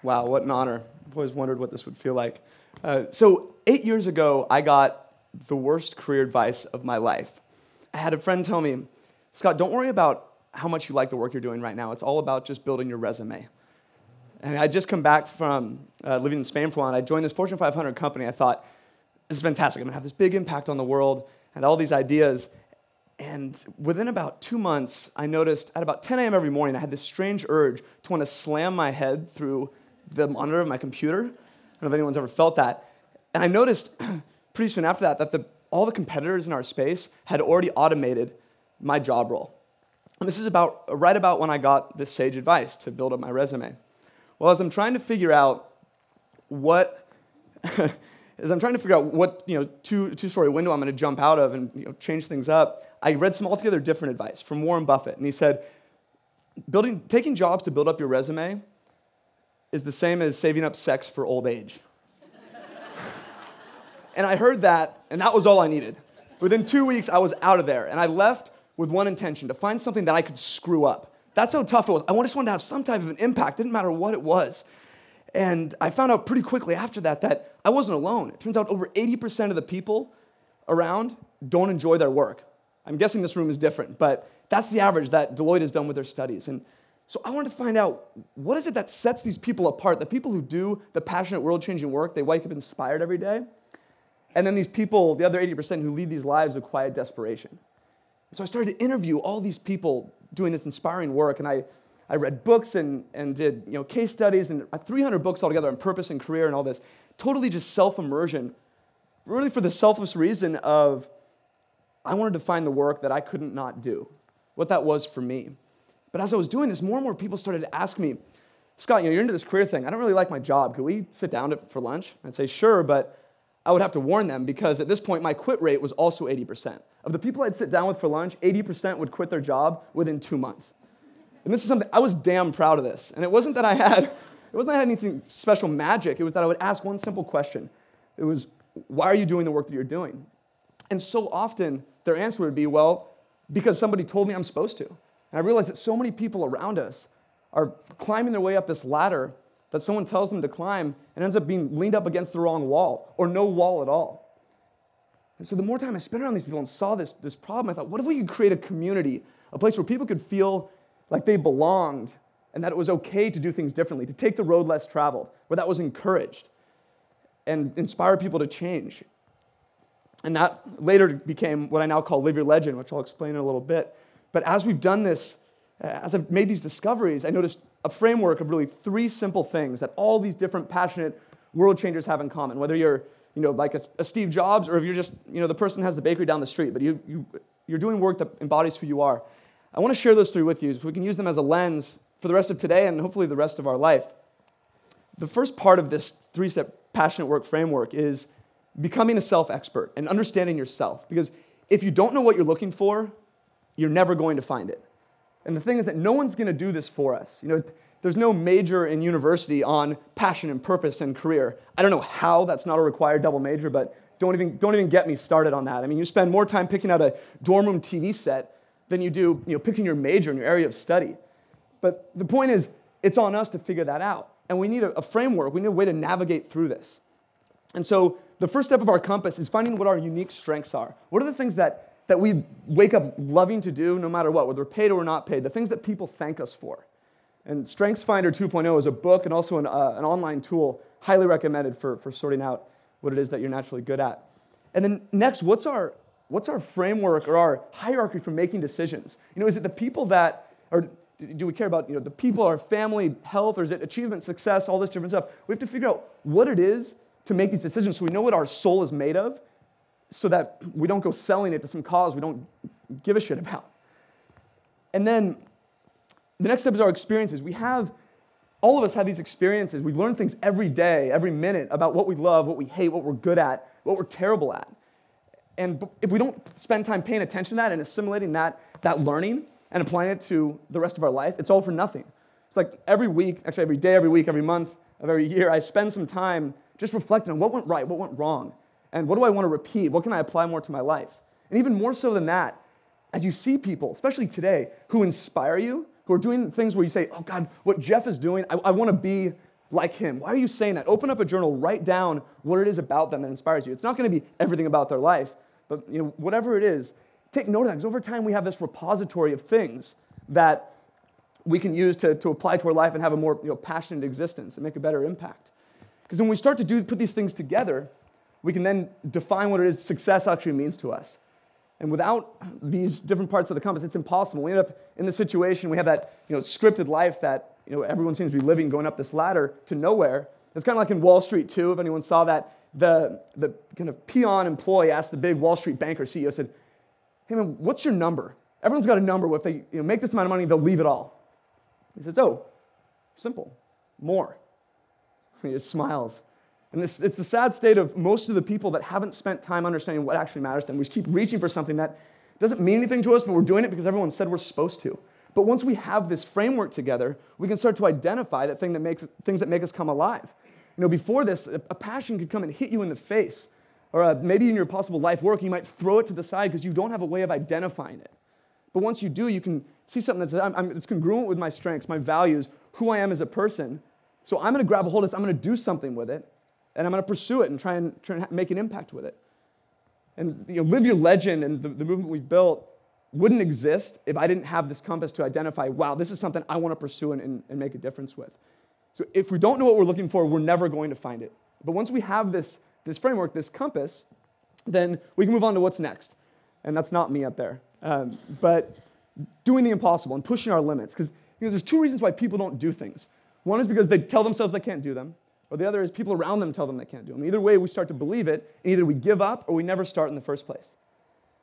Wow, what an honor. I've always wondered what this would feel like. So 8 years ago, I got the worst career advice of my life. I had a friend tell me, Scott, don't worry about how much you like the work you're doing right now. It's all about just building your resume. And I'd just come back from living in Spain for a while, and I joined this Fortune 500 company. I thought, this is fantastic. I'm going to have this big impact on the world and all these ideas. And within about 2 months, I noticed at about 10 a.m. every morning, I had this strange urge to want to slam my head through the monitor of my computer. I don't know if anyone's ever felt that. And I noticed pretty soon after that all the competitors in our space had already automated my job role. And this is right about when I got this sage advice to build up my resume. Well, as I'm trying to figure out what two-story window I'm going to jump out of and change things up, I read some altogether different advice from Warren Buffett, and he said, taking jobs to build up your resume is the same as saving up sex for old age. And I heard that, and that was all I needed. Within 2 weeks, I was out of there, and I left with one intention, to find something that I could screw up. That's how tough it was. I just wanted to have some type of an impact. It didn't matter what it was. And I found out pretty quickly after that I wasn't alone. It turns out over 80% of the people around don't enjoy their work. I'm guessing this room is different, but that's the average that Deloitte has done with their studies. And so I wanted to find out, what is it that sets these people apart? The people who do the passionate, world-changing work, they wake up inspired every day. And then these people, the other 80% who lead these lives of quiet desperation. So I started to interview all these people doing this inspiring work, and I read books and did case studies, and 300 books altogether on purpose and career and all this. Totally just self-immersion, really for the selfless reason of I wanted to find the work that I couldn't not do, what that was for me. But as I was doing this, more and more people started to ask me, Scott, you're into this career thing. I don't really like my job. Could we sit down for lunch? I'd say, sure, but I would have to warn them because at this point, my quit rate was also 80%. Of the people I'd sit down with for lunch, 80% would quit their job within 2 months. And this is something, I was damn proud of this. And it wasn't that I had anything special magic. It was that I would ask one simple question. It was, why are you doing the work that you're doing? And so often, their answer would be, well, because somebody told me I'm supposed to. And I realized that so many people around us are climbing their way up this ladder that someone tells them to climb and ends up being leaned up against the wrong wall, or no wall at all. And so the more time I spent around these people and saw this problem, I thought, what if we could create a community, a place where people could feel like they belonged and that it was okay to do things differently, to take the road less traveled, where that was encouraged, and inspire people to change. And that later became what I now call Live Your Legend, which I'll explain in a little bit. But as we've done this, as I've made these discoveries, I noticed a framework of really 3 simple things that all these different passionate world changers have in common, whether you're like a Steve Jobs, or if you're just the person who has the bakery down the street, but you're doing work that embodies who you are. I want to share those 3 with you so we can use them as a lens for the rest of today and hopefully the rest of our life. The first part of this 3-step passionate work framework is becoming a self-expert and understanding yourself. Because if you don't know what you're looking for, you're never going to find it. And the thing is that no one's going to do this for us. There's no major in university on passion and purpose and career. I don't know how that's not a required double major, but don't even get me started on that. I mean, you spend more time picking out a dorm room TV set than you do picking your major and your area of study. But the point is, it's on us to figure that out. And we need a framework. We need a way to navigate through this. And so the first step of our compass is finding what our unique strengths are. What are the things that we wake up loving to do no matter what, whether we're paid or we're not paid, the things that people thank us for. And StrengthsFinder 2.0 is a book and also an online tool highly recommended for sorting out what it is that you're naturally good at. And then next, what's our framework or our hierarchy for making decisions? Is it the people that, or do we care about the people, our family, health, or is it achievement, success, all this different stuff? We have to figure out what it is to make these decisions so we know what our soul is made of, so that we don't go selling it to some cause we don't give a shit about. And then the next step is our experiences. All of us have these experiences. We learn things every day, every minute about what we love, what we hate, what we're good at, what we're terrible at. And if we don't spend time paying attention to that and assimilating that learning and applying it to the rest of our life, it's all for nothing. It's like every week, actually every day, every week, every month of every year, I spend some time just reflecting on what went right, what went wrong, and what do I want to repeat? What can I apply more to my life? And even more so than that, as you see people, especially today, who inspire you, who are doing things where you say, oh God, what Jeff is doing, I want to be like him? Why are you saying that? Open up a journal, write down what it is about them that inspires you. It's not going to be everything about their life, but whatever it is, take note of that, because over time we have this repository of things that we can use to apply to our life and have a more passionate existence and make a better impact. Because when we start to put these things together, we can then define what it is success actually means to us. And without these different parts of the compass, it's impossible. We end up in the situation, we have that scripted life that everyone seems to be living, going up this ladder to nowhere. It's kind of like in Wall Street too, if anyone saw that. The kind of peon employee asked the big Wall Street banker CEO, said, "Hey man, what's your number?" Everyone's got a number. If they make this amount of money, they'll leave it all. He says, "Oh, simple, more." He just smiles. And it's the sad state of most of the people that haven't spent time understanding what actually matters to them. We just keep reaching for something that doesn't mean anything to us, but we're doing it because everyone said we're supposed to. But once we have this framework together, we can start to identify things that make us come alive. Before this, a passion could come and hit you in the face. Or maybe in your possible life work, you might throw it to the side because you don't have a way of identifying it. But once you do, you can see something that says, it's congruent with my strengths, my values, who I am as a person. So I'm going to grab a hold of this, I'm going to do something with it, and I'm going to pursue it and try and make an impact with it. And Live Your Legend and the movement we've built wouldn't exist if I didn't have this compass to identify, wow, this is something I want to pursue and make a difference with. So if we don't know what we're looking for, we're never going to find it. But once we have this framework, this compass, then we can move on to what's next. And that's not me up there. But doing the impossible and pushing our limits. Because there's two reasons why people don't do things. One is because they tell themselves they can't do them, or the other is people around them tell them they can't do them. Either way, we start to believe it, and either we give up or we never start in the first place.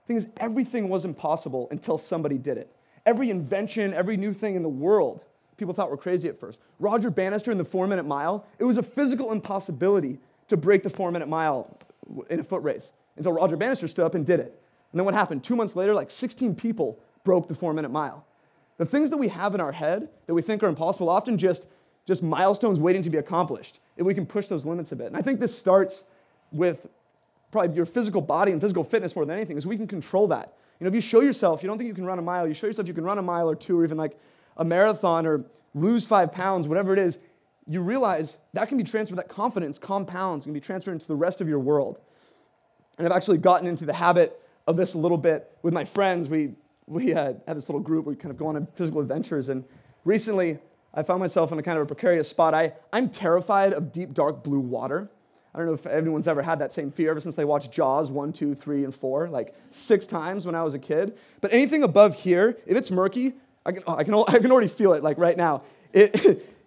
The thing is, everything was impossible until somebody did it. Every invention, every new thing in the world, people thought were crazy at first. Roger Bannister in the 4-minute mile, it was a physical impossibility to break the 4-minute mile in a foot race until Roger Bannister stood up and did it. And then what happened? 2 months later, like 16 people broke the 4-minute mile. The things that we have in our head that we think are impossible, often just milestones waiting to be accomplished, if we can push those limits a bit. And I think this starts with probably your physical body and physical fitness more than anything, is we can control that. If you show yourself, you don't think you can run a mile, you show yourself you can run a mile or two, or even like a marathon, or lose 5 pounds, whatever it is, you realize that can be transferred, that confidence compounds, can be transferred into the rest of your world. And I've actually gotten into the habit of this a little bit with my friends. We had this little group where we kind of go on physical adventures, and recently I found myself in a kind of a precarious spot. I'm terrified of deep, dark blue water. I don't know if anyone's ever had that same fear ever since they watched Jaws 1, 2, 3, and 4, like 6 times when I was a kid. But anything above here, if it's murky, I can already feel it like right now.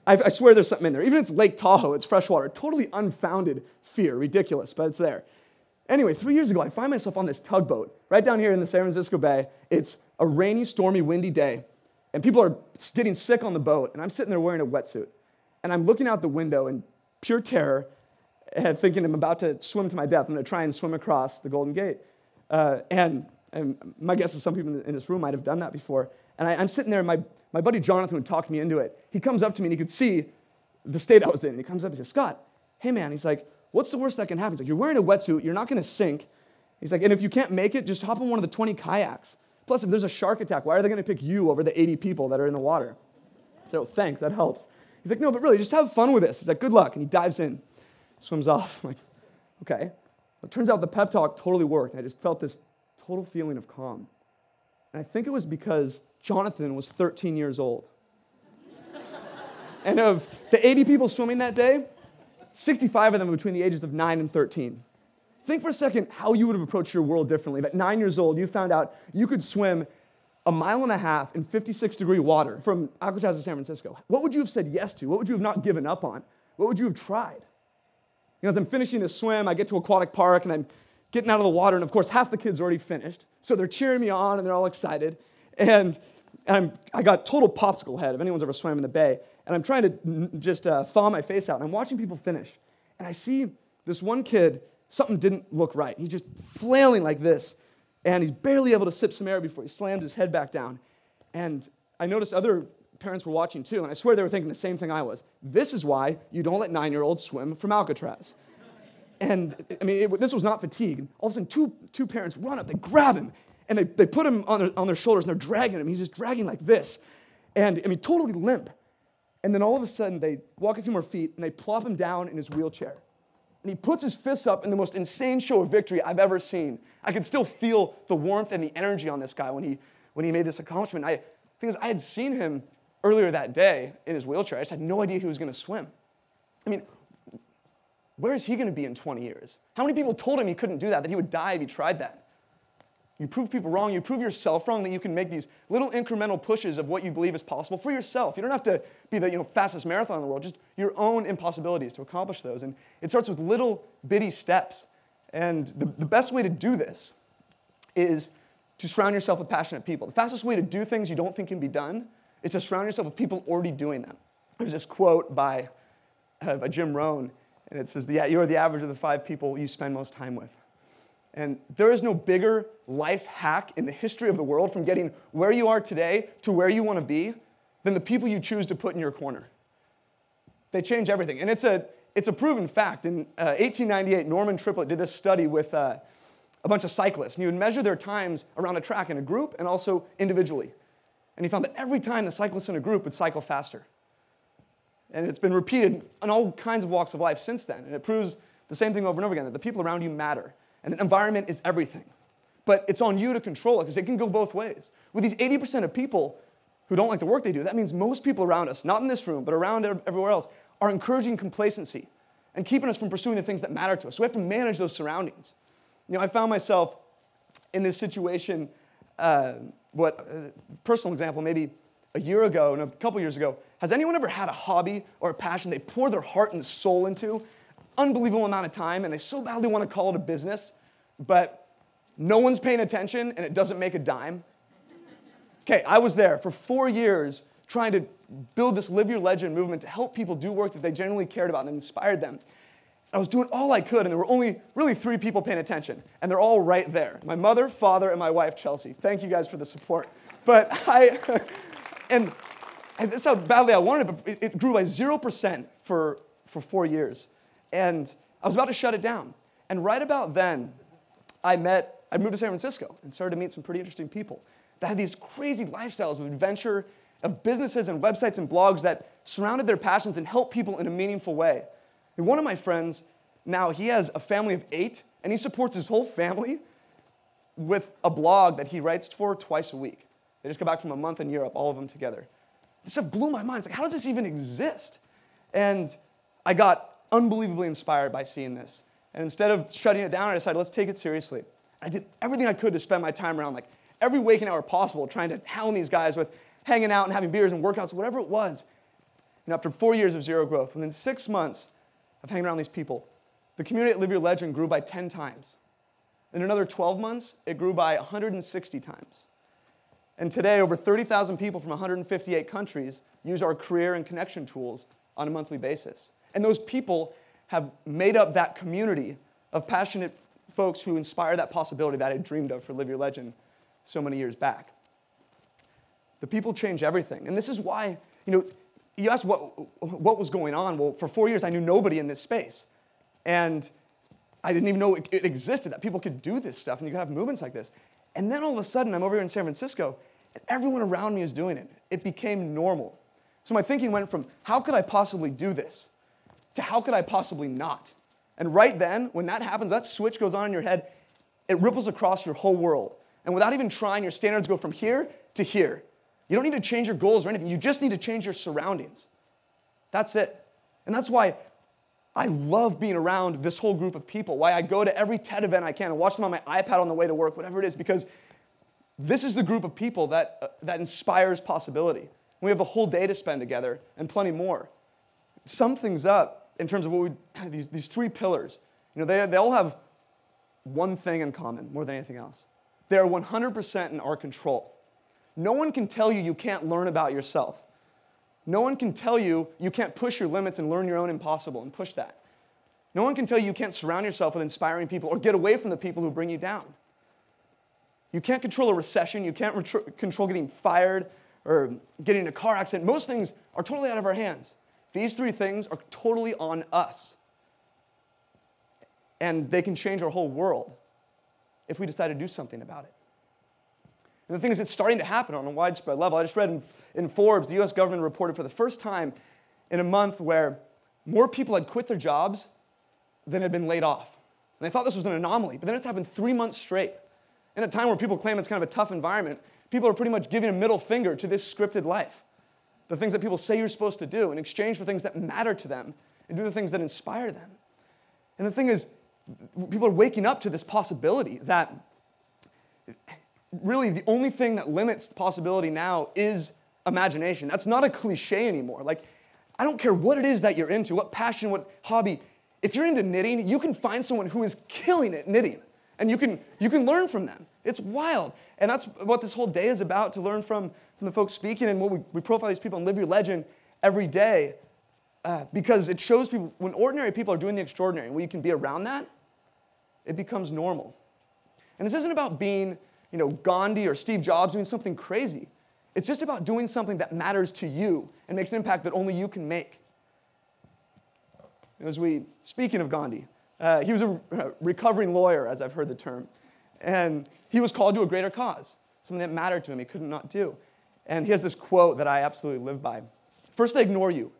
I swear there's something in there. Even if it's Lake Tahoe, it's freshwater. Totally unfounded fear, ridiculous, but it's there. Anyway, 3 years ago, I find myself on this tugboat right down here in the San Francisco Bay. It's a rainy, stormy, windy day, and people are getting sick on the boat, and I'm sitting there wearing a wetsuit, and I'm looking out the window in pure terror and thinking I'm about to swim to my death. I'm going to try and swim across the Golden Gate. And my guess is some people in this room might have done that before. And I'm sitting there, and my buddy Jonathan would talk me into it. He comes up to me, and he could see the state I was in. And he comes up and says, "Scott, hey man," he's like, "what's the worst that can happen?" He's like, "You're wearing a wetsuit, you're not going to sink." He's like, "and if you can't make it, just hop on one of the 20 kayaks. Plus, if there's a shark attack, why are they going to pick you over the 80 people that are in the water?" I said, "Oh, thanks, that helps." He's like, "No, but really, just have fun with this." He's like, "Good luck." And he dives in, swims off. I'm like, okay. It turns out the pep talk totally worked. I just felt this total feeling of calm. And I think it was because Jonathan was 13 years old. And of the 80 people swimming that day, 65 of them were between the ages of 9 and 13. Think for a second how you would have approached your world differently. At 9 years old, you found out you could swim 1.5 miles in 56-degree water from Alcatraz to San Francisco. What would you have said yes to? What would you have not given up on? What would you have tried? As I'm finishing this swim, I get to Aquatic Park, and I'm getting out of the water, and of course, half the kids already finished. So they're cheering me on, and they're all excited. And I got total popsicle head, if anyone's ever swam in the bay. And I'm trying to just thaw my face out. And I'm watching people finish. And I see this one kid, something didn't look right. He's just flailing like this. And he's barely able to sip some air before he slams his head back down. And I noticed other parents were watching too. And I swear they were thinking the same thing I was. This is why you don't let 9-year-olds swim from Alcatraz. And I mean, this was not fatigue. All of a sudden, two parents run up, they grab him, and they put him on their shoulders, and they're dragging him. He's just dragging like this. And I mean, totally limp. And then all of a sudden, they walk a few more feet, and they plop him down in his wheelchair. And he puts his fists up in the most insane show of victory I've ever seen. I could still feel the warmth and the energy on this guy when he made this accomplishment. The thing is, I had seen him earlier that day in his wheelchair. I just had no idea he was going to swim. I mean, where is he going to be in 20 years? How many people told him he couldn't do that he would die if he tried that? You prove people wrong. You prove yourself wrong, that you can make these little incremental pushes of what you believe is possible for yourself. You don't have to be the fastest marathon in the world, just your own impossibilities to accomplish those. And it starts with little bitty steps. And the best way to do this is to surround yourself with passionate people. The fastest way to do things you don't think can be done is to surround yourself with people already doing them. There's this quote by Jim Rohn, and it says, you are the average of the 5 people you spend most time with. And there is no bigger life hack in the history of the world from getting where you are today to where you want to be than the people you choose to put in your corner. They change everything. And it's a proven fact. In 1898, Norman Triplett did this study with a bunch of cyclists. And he would measure their times around a track in a group and also individually. And he found that every time the cyclists in a group would cycle faster. And it's been repeated in all kinds of walks of life since then. And it proves the same thing over and over again, that the people around you matter. And the environment is everything. But it's on you to control it, because it can go both ways. With these 80% of people who don't like the work they do, that means most people around us, not in this room, but around everywhere else, are encouraging complacency and keeping us from pursuing the things that matter to us. So we have to manage those surroundings. I found myself in this situation, personal example, maybe a year ago, and a couple years ago. Has anyone ever had a hobby or a passion they pour their heart and soul into, unbelievable amount of time, and they so badly want to call it a business, but no one's paying attention and it doesn't make a dime? Okay, I was there for 4 years trying to build this Live Your Legend movement to help people do work that they genuinely cared about and inspired them. I was doing all I could, and there were only really 3 people paying attention, and they're all right there. My mother, father, and my wife, Chelsea. Thank you guys for the support. But and that's how badly I wanted it, but it grew by 0% for 4 years. And I was about to shut it down. And right about then, I moved to San Francisco and started to meet some pretty interesting people that had these crazy lifestyles of adventure, of businesses and websites and blogs that surrounded their passions and helped people in a meaningful way. And one of my friends, now he has a family of 8, and he supports his whole family with a blog that he writes for twice a week. They just got back from a month in Europe, all of them together. This stuff blew my mind. It's like, how does this even exist? And I got unbelievably inspired by seeing this. And instead of shutting it down, I decided, let's take it seriously. I did everything I could to spend my time around, like every waking hour possible, trying to hound these guys with hanging out and having beers and workouts, whatever it was. And after 4 years of zero growth, within 6 months of hanging around these people, the community at Live Your Legend grew by 10 times. In another 12 months, it grew by 160 times. And today, over 30,000 people from 158 countries use our career and connection tools on a monthly basis. And those people have made up that community of passionate folks who inspire that possibility that I dreamed of for Live Your Legend so many years back. The people change everything. And this is why, you asked what was going on. Well, for 4 years, I knew nobody in this space. And I didn't even know it existed, that people could do this stuff and you could have movements like this. And then all of a sudden, I'm over here in San Francisco, and everyone around me is doing it. It became normal. So my thinking went from, how could I possibly do this, to how could I possibly not? And right then, when that happens, that switch goes on in your head, it ripples across your whole world. And without even trying, your standards go from here to here. You don't need to change your goals or anything. You just need to change your surroundings. That's it. And that's why I love being around this whole group of people, why I go to every TED event I can and watch them on my iPad on the way to work, whatever it is, because this is the group of people that inspires possibility. We have the whole day to spend together and plenty more. Sum things up in terms of these 3 pillars. They all have one thing in common more than anything else. They are 100% in our control. No one can tell you you can't learn about yourself. No one can tell you you can't push your limits and learn your own impossible and push that. No one can tell you you can't surround yourself with inspiring people or get away from the people who bring you down. You can't control a recession. You can't control getting fired or getting in a car accident. Most things are totally out of our hands. These 3 things are totally on us. And they can change our whole world if we decide to do something about it. And the thing is, it's starting to happen on a widespread level. I just read in Forbes, the US government reported for the first time in a month where more people had quit their jobs than had been laid off. And I thought this was an anomaly, but then it's happened 3 months straight. In a time where people claim it's kind of a tough environment, people are pretty much giving a middle finger to this scripted life. The things that people say you're supposed to do in exchange for things that matter to them and do the things that inspire them. And the thing is, people are waking up to this possibility that really the only thing that limits the possibility now is imagination. That's not a cliche anymore. Like, I don't care what it is that you're into, what passion, what hobby. If you're into knitting, you can find someone who is killing it knitting, and you can learn from them. It's wild. And that's what this whole day is about, to learn from the folks speaking, and what we profile these people and live your legend every day, because it shows people, when ordinary people are doing the extraordinary, and when you can be around that, it becomes normal. And this isn't about being, Gandhi or Steve Jobs doing something crazy. It's just about doing something that matters to you and makes an impact that only you can make. Speaking of Gandhi, he was a recovering lawyer, as I've heard the term. And he was called to a greater cause, something that mattered to him he could not do. And he has this quote that I absolutely live by. First they ignore you,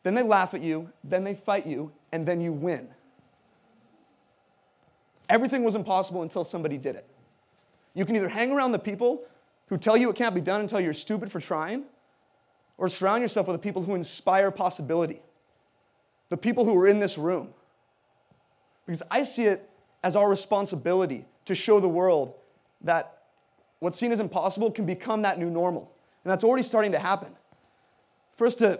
then they laugh at you, then they fight you, and then you win. Everything was impossible until somebody did it. You can either hang around the people who tell you it can't be done until you're stupid for trying, or surround yourself with the people who inspire possibility, the people who are in this room. Because I see it as our responsibility to show the world that what's seen as impossible can become that new normal. And that's already starting to happen. For us to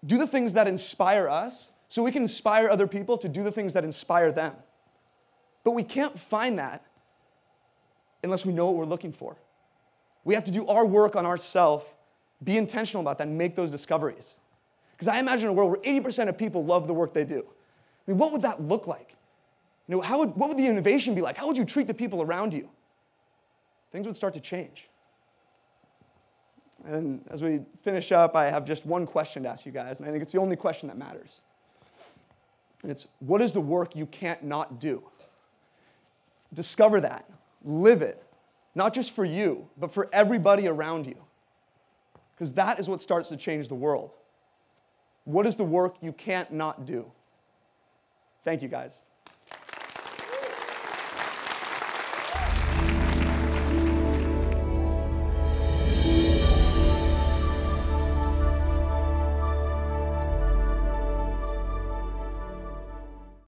do the things that inspire us so we can inspire other people to do the things that inspire them. But we can't find that unless we know what we're looking for. We have to do our work on ourselves, be intentional about that, and make those discoveries. Because I imagine a world where 80% of people love the work they do. I mean, what would that look like? What would the innovation be like? How would you treat the people around you? Things would start to change. And as we finish up, I have just one question to ask you guys, and I think it's the only question that matters. And it's, what is the work you can't not do? Discover that. Live it. Not just for you, but for everybody around you. Because that is what starts to change the world. What is the work you can't not do? Thank you, guys.